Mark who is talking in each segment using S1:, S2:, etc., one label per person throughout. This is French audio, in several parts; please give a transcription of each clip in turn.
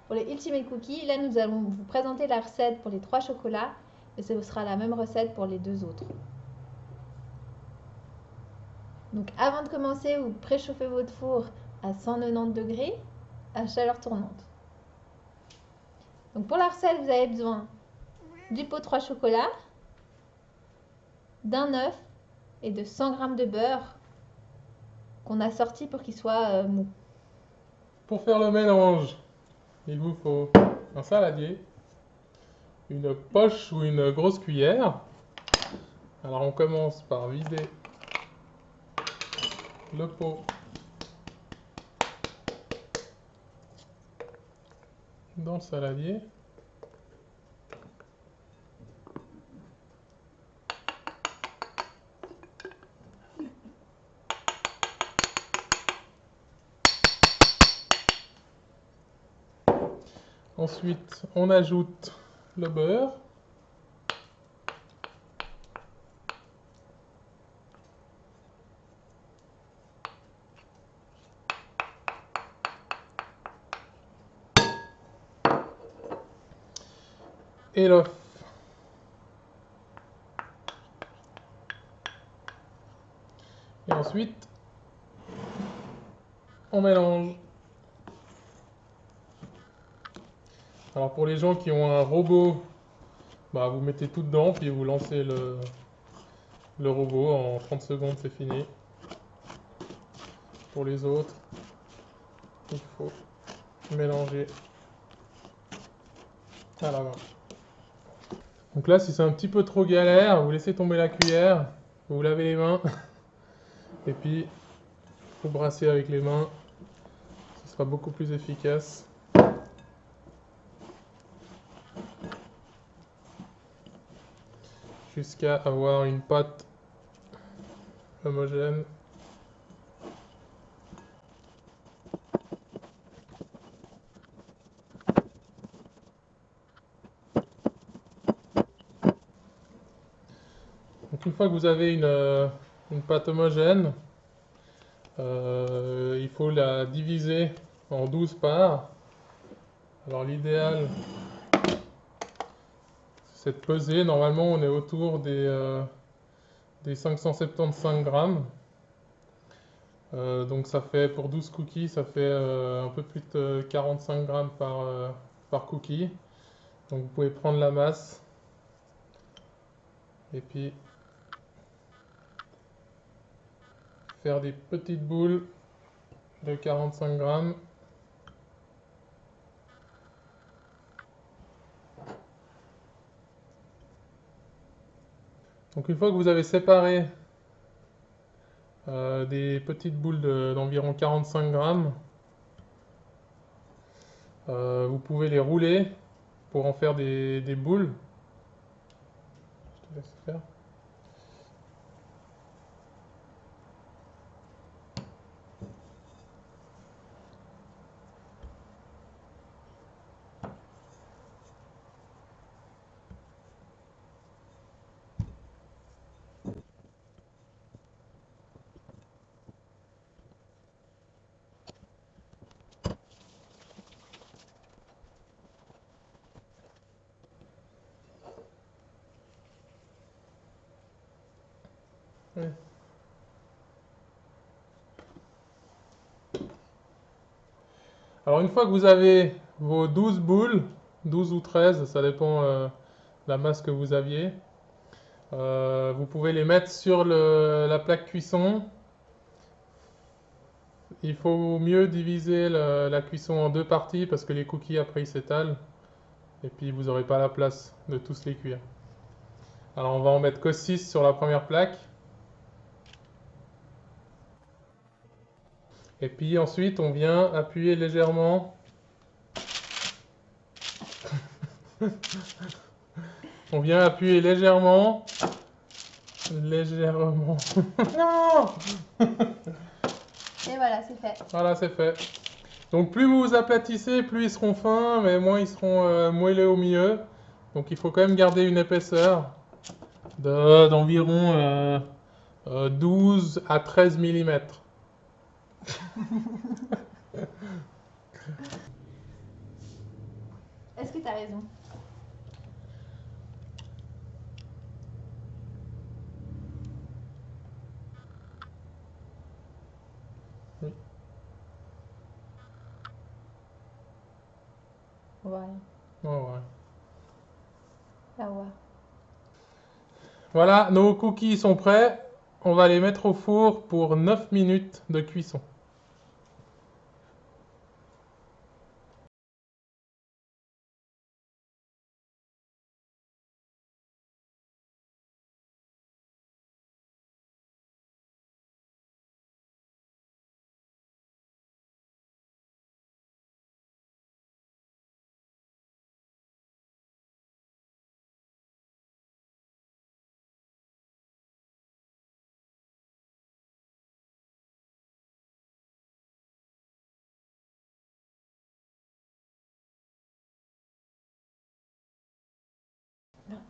S1: Pour les Ultimate Cookies, là nous allons vous présenter la recette pour les 3 chocolats, mais ce sera la même recette pour les 2 autres. Donc avant de commencer, vous préchauffez votre four à 190 degrés à chaleur tournante. Donc pour la recette, vous avez besoin du pot 3 chocolats, d'un œuf et de 100 g de beurre qu'on a sorti pour qu'il soit mou.
S2: Pour faire le mélange, il vous faut un saladier, une poche ou une grosse cuillère. Alors on commence par vider le pot dans le saladier. Ensuite, on ajoute le beurre. Et l'œuf. Et ensuite, on mélange. Alors pour les gens qui ont un robot, bah vous mettez tout dedans, puis vous lancez le robot. En 30 secondes, c'est fini. Pour les autres, il faut mélanger à la main. Donc là, si c'est un petit peu trop galère, vous laissez tomber la cuillère, vous lavez les mains, et puis vous brassez avec les mains, ce sera beaucoup plus efficace. Jusqu'à avoir une pâte homogène. Donc une fois que vous avez une pâte homogène, il faut la diviser en 12 parts. Alors l'idéal, c'est de peser. Normalement, on est autour des 575 grammes. Donc ça fait, pour 12 cookies, ça fait un peu plus de 45 grammes par cookie. Donc vous pouvez prendre la masse et puis faire des petites boules de 45 grammes. Donc une fois que vous avez séparé des petites boules d'environ 45 grammes, vous pouvez les rouler pour en faire des boules. Je te laisse faire. Ouais. Alors une fois que vous avez vos 12 boules, 12 ou 13, ça dépend de la masse que vous aviez, vous pouvez les mettre sur la plaque cuisson. Il faut mieux diviser la cuisson en 2 parties parce que les cookies après ils s'étalent et puis vous n'aurez pas la place de tous les cuire. Alors on va en mettre que 6 sur la première plaque. Et puis ensuite on vient appuyer légèrement. On vient appuyer légèrement. Légèrement. Non.
S1: Et voilà, c'est fait.
S2: Voilà, c'est fait. Donc plus vous vous aplatissez, plus ils seront fins, mais moins ils seront moelleux au milieu. Donc il faut quand même garder une épaisseur d'environ 12 à 13 mm.
S1: Est-ce que tu as raison?
S2: Oui.
S1: Voilà.
S2: Oh, ouais.
S1: Là, ouais.
S2: Voilà, nos cookies sont prêts. On va les mettre au four pour 9 minutes de cuisson.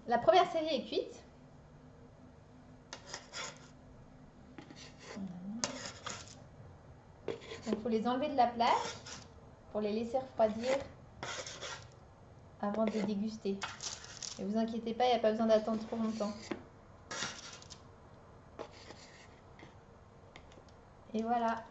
S1: La première série est cuite. Il faut les enlever de la plaque pour les laisser refroidir avant de les déguster. Ne vous inquiétez pas, il n'y a pas besoin d'attendre trop longtemps. Et voilà.